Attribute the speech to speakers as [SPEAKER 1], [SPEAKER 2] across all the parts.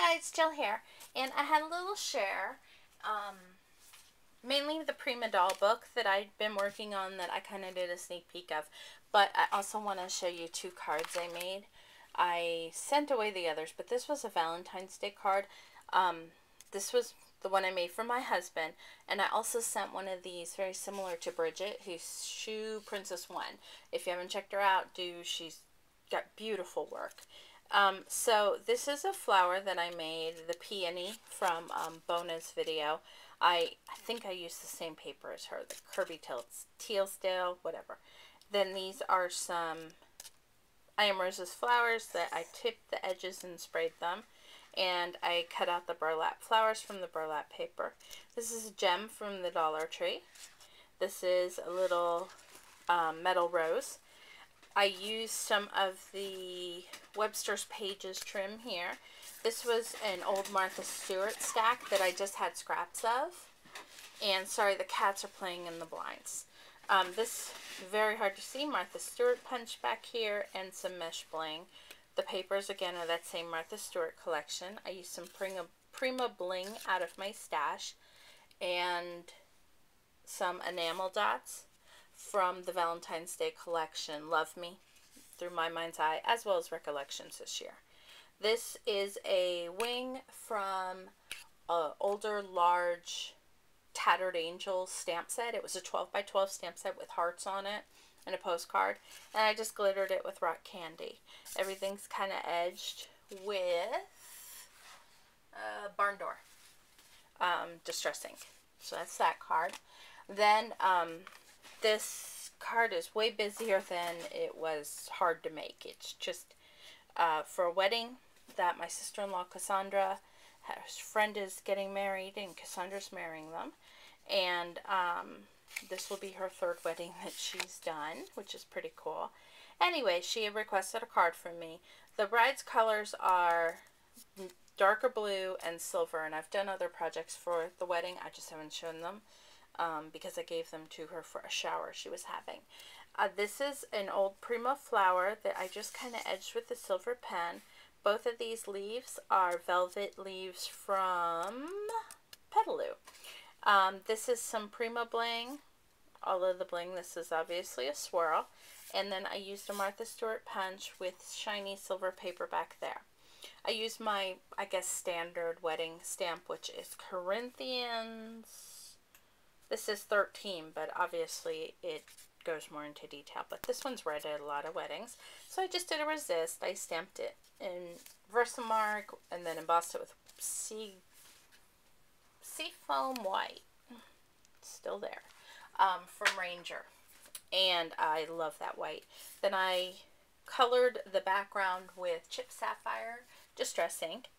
[SPEAKER 1] Hi guys, Jill here, and I had a little share, mainly the Prima doll book that I'd been working on that I kind of did a sneak peek of, but I also want to show you two cards I made. I sent away the others, but this was a Valentine's Day card. This was the one I made for my husband, and I also sent one of these very similar to Bridget, who's Shoe Princess 1. If you haven't checked her out, she's got beautiful work. So this is a flower that I made, the peony from Bona's video. I think I used the same paper as her, the Kirby Tealsdale, whatever. Then these are some I Am Rose's flowers that I tipped the edges and sprayed them. And I cut out the burlap flowers from the burlap paper. This is a gem from the Dollar Tree. This is a little metal rose. I used some of the Webster's Pages trim here. This was an old Martha Stewart stack that I just had scraps of. And sorry, the cats are playing in the blinds. This very hard to see Martha Stewart punch back here and some mesh bling. The papers again are that same Martha Stewart collection. I used some Prima bling out of my stash and some enamel dots from the Valentine's Day collection, Love Me, Through My Mind's Eye, as well as Recollections this year. This is a wing from an older, large, Tattered Angel stamp set. It was a 12 by 12 stamp set with hearts on it and a postcard, and I just glittered it with rock candy. Everything's kind of edged with Barn Door Distress Ink. So that's that card. Then this card is way busier than it was hard to make. It's just for a wedding that my sister-in-law Cassandra, her friend is getting married and Cassandra's marrying them. And this will be her third wedding that she's done, which is pretty cool. Anyway, she had requested a card from me. The bride's colors are darker blue and silver, and I've done other projects for the wedding. I just haven't shown them because I gave them to her for a shower she was having. This is an old Prima flower that I just kind of edged with the silver pen. Both of these leaves are velvet leaves from Petaloo. This is some Prima bling. All of the bling. This is obviously a swirl. And then I used a Martha Stewart punch with shiny silver paper back there. I used my, I guess, standard wedding stamp, which is Corinthians. This is 13, but obviously it goes more into detail. But this one's read at a lot of weddings. So I just did a resist. I stamped it in Versamark and then embossed it with Seafoam White. It's still there. From Ranger. And I love that white. Then I colored the background with Chip Sapphire Distress Ink.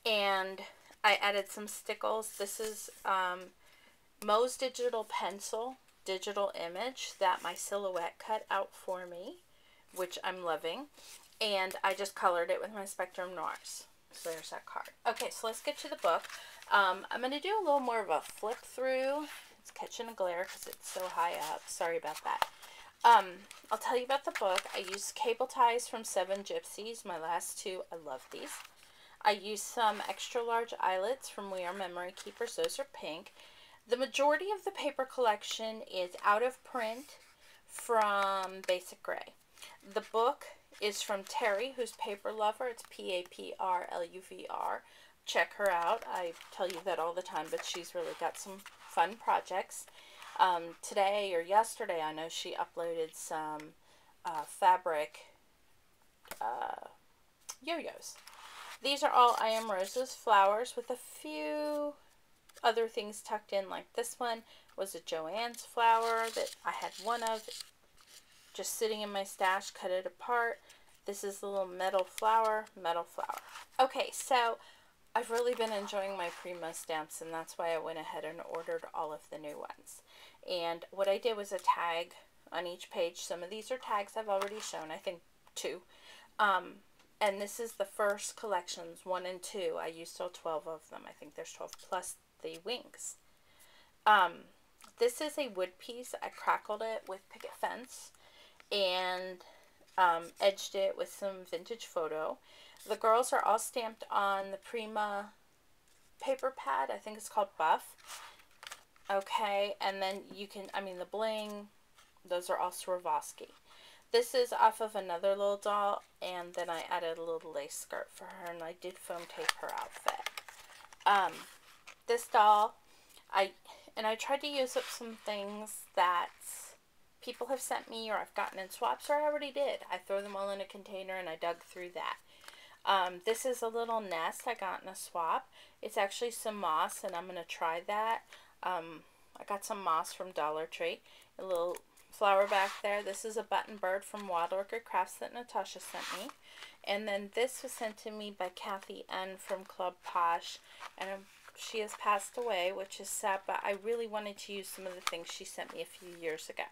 [SPEAKER 1] And I added some stickles. This is Moe's Digital Pencil digital image that my silhouette cut out for me, which I'm loving. And I just colored it with my Spectrum Noirs. So there's that card. Okay, so let's get to the book. I'm going to do a little more of a flip through. It's catching a glare because it's so high up. Sorry about that. I'll tell you about the book. I used cable ties from Seven Gypsies, my last two. I love these. I used some extra large eyelets from We Are Memory Keepers. Those are pink. The majority of the paper collection is out of print from Basic Gray. The book is from Terry, who's Paper Lover. It's Paprluvr. Check her out. I tell you that all the time, but she's really got some fun projects. Today or yesterday, I know she uploaded some fabric yo-yos. These are all I Am Rose's flowers with a few other things tucked in, like this one was a Joann's flower that I had one of just sitting in my stash, cut it apart. This is the little metal flower. Okay, so I've really been enjoying my Prima stamps, and that's why I went ahead and ordered all of the new ones. And what I did was a tag on each page. Some of these are tags I've already shown, I think 2. And this is the first collections, 1 and 2. I used all 12 of them. I think there's 12 plus the wings. This is a wood piece. I crackled it with picket fence and edged it with some vintage photo. The girls are all stamped on the Prima paper pad. I think it's called Buff. Okay, and then you can, I mean, the bling, those are all Swarovski. This is off of another little doll, and then I added a little lace skirt for her, and I did foam tape her outfit. This doll, I tried to use up some things that people have sent me or I've gotten in swaps, or I already did. I throw them all in a container and I dug through that. This is a little nest I got in a swap. It's actually some moss, and I'm going to try that. I got some moss from Dollar Tree. A little flower back there. This is a button bird from Wild Orchid Crafts that Natasha sent me. And then this was sent to me by Kathy N from Club Posh. And she has passed away, which is sad, but I really wanted to use some of the things she sent me a few years ago.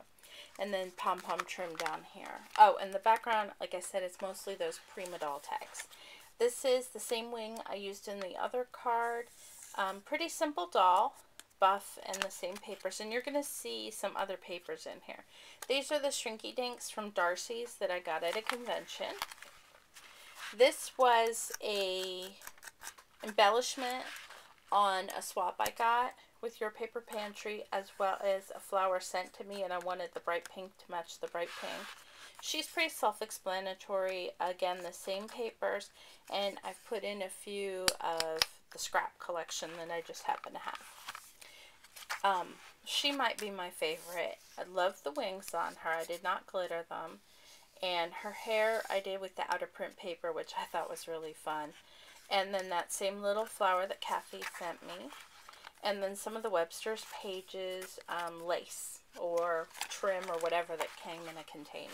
[SPEAKER 1] And then pom-pom trim down here. Oh, and the background, like I said, it's mostly those Prima doll tags. This is the same wing I used in the other card. Pretty simple doll. Buff and the same papers, and you're going to see some other papers in here. These are the Shrinky Dinks from Darcy's that I got at a convention. This was a embellishment on a swap I got with Your Paper Pantry, as well as a flower sent to me, and I wanted the bright pink to match the bright pink. She's pretty self-explanatory. Again, the same papers, and I've put in a few of the scrap collection that I just happen to have. She might be my favorite. I love the wings on her. I did not glitter them. And her hair I did with the outer print paper, which I thought was really fun. And then that same little flower that Kathy sent me. And then some of the Webster's Pages lace or trim or whatever that came in a container.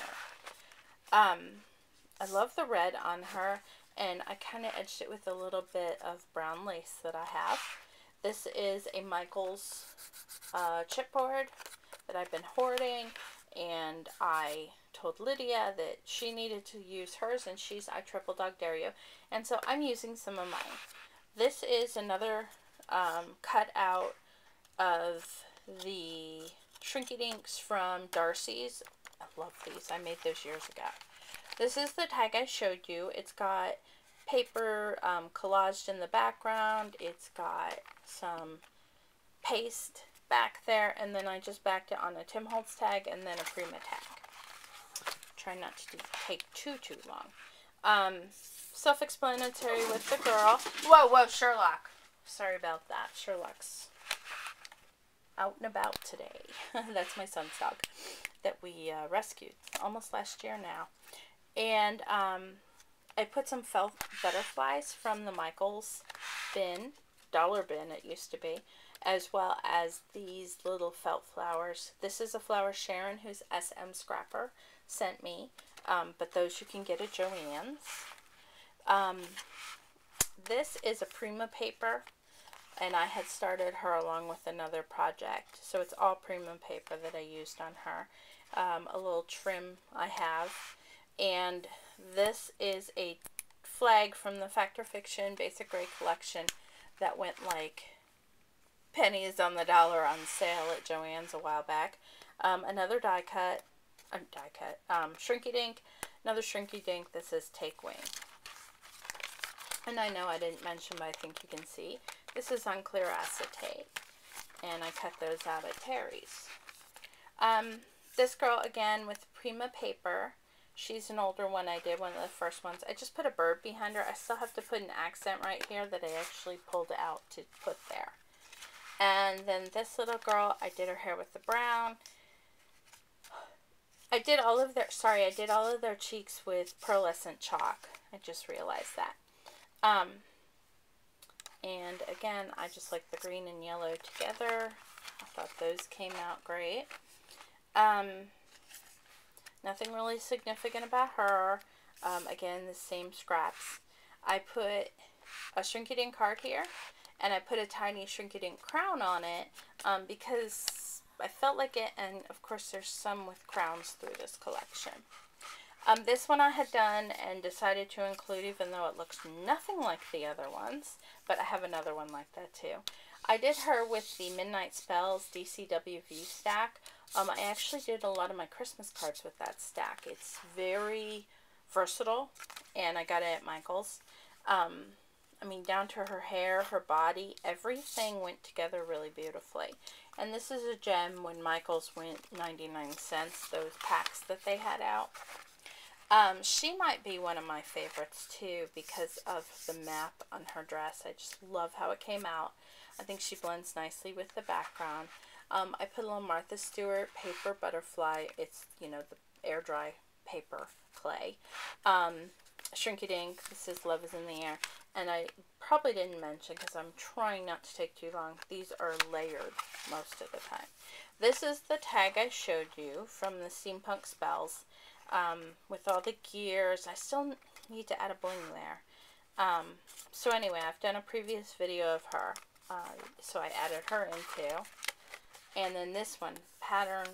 [SPEAKER 1] I love the red on her, and I kind of edged it with a little bit of brown lace that I have. This is a Michaels chipboard that I've been hoarding, and I told Lydia that she needed to use hers, and she's I Triple Dog Dare You, and so I'm using some of mine. This is another cutout of the Shrinky Dinks from Darcy's. I love these. I made those years ago. This is the tag I showed you. It's got paper collaged in the background. It's got some paste back there, and then I just backed it on a Tim Holtz tag and then a Prima tag. Try not to take too long. Self-explanatory with the girl. Whoa, Sherlock. Sorry about that. Sherlock's out and about today. That's my son's dog that we rescued almost last year now. And I put some felt butterflies from the Michaels bin, dollar bin it used to be, as well as these little felt flowers. This is a flower Sharon, who's SM Scrapper, sent me, but those you can get at Joann's. This is a Prima paper, and I had started her along with another project, so it's all Prima paper that I used on her. A little trim I have, and this is a flag from the Fact or Fiction Basic Grade collection that went like pennies on the dollar on sale at Joann's a while back. Another Shrinky Dink, another Shrinky Dink that says Take Wing. And I know I didn't mention, but I think you can see. This is on clear acetate, and I cut those out at Terry's. This girl, again, with Prima paper. She's an older one. I did one of the first ones. I just put a bird behind her. I still have to put an accent right here that I actually pulled out to put there. And then this little girl, I did her hair with the brown. I did all of their cheeks with pearlescent chalk. I just realized that. And again, I just like the green and yellow together. I thought those came out great. Nothing really significant about her. Again, the same scraps. I put a Shrinky Dink card here, and I put a tiny Shrinky Dink crown on it because I felt like it, and of course there's some with crowns through this collection. This one I had done and decided to include, even though it looks nothing like the other ones, but I have another one like that too. I did her with the Midnight Spells DCWV stack. I actually did a lot of my Christmas cards with that stack. It's very versatile, and I got it at Michael's. I mean, down to her hair, her body, everything went together really beautifully. And this is a gem when Michael's went 99 cents, those packs that they had out. She might be one of my favorites too because of the map on her dress. I just love how it came out. I think she blends nicely with the background. I put a little Martha Stewart paper butterfly. It's, you know, the air dry paper clay. Shrink it ink. This is Love is in the Air. And I probably didn't mention, because I'm trying not to take too long, these are layered most of the time. This is the tag I showed you from the Steampunk Spells, with all the gears. I still need to add a bling there. So anyway, I've done a previous video of her, so I added her in too. And then this one, pattern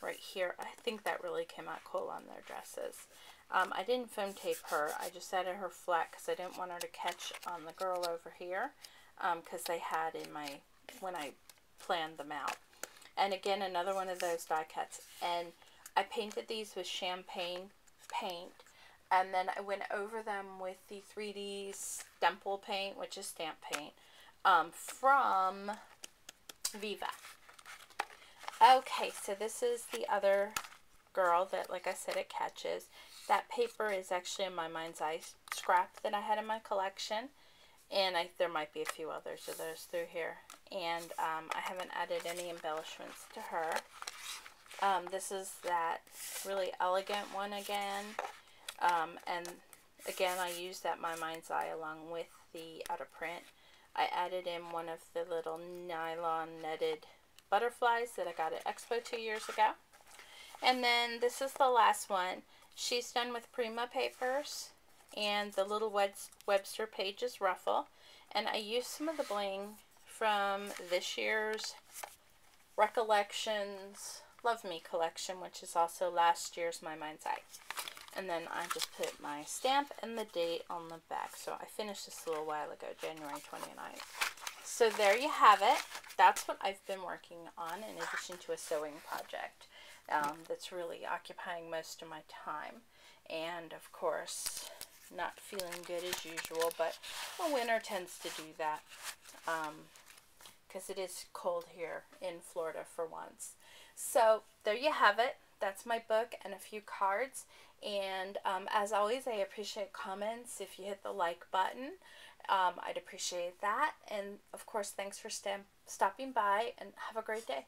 [SPEAKER 1] right here, I think that really came out cool on their dresses. I didn't foam tape her. I just added her flat because I didn't want her to catch on the girl over here, because they had in my, when I planned them out. And again, another one of those die cuts. And I painted these with champagne paint, and then I went over them with the 3D Stemple paint, which is stamp paint, from Viva. Okay, so this is the other girl that, like I said, it catches. That paper is actually in my Mind's Eye scrap that I had in my collection, and there might be a few others of those through here. And I haven't added any embellishments to her. This is that really elegant one again, and again I used that My Mind's Eye along with the out of print. I added in one of the little nylon netted butterflies that I got at Expo 2 years ago. And then this is the last one. She's done with Prima papers and the little Webster Pages ruffle. And I used some of the bling from this year's Recollections Love Me collection, which is also last year's My Mind's Eye. And then I just put my stamp and the date on the back. So I finished this a little while ago, January 29th. So there you have it. That's what I've been working on in addition to a sewing project. That's really occupying most of my time, and of course not feeling good as usual, but the winter tends to do that, because it is cold here in Florida for once. So there you have it. That's my book and a few cards, and as always, I appreciate comments. If you hit the like button, I'd appreciate that, and of course thanks for stopping by, and have a great day.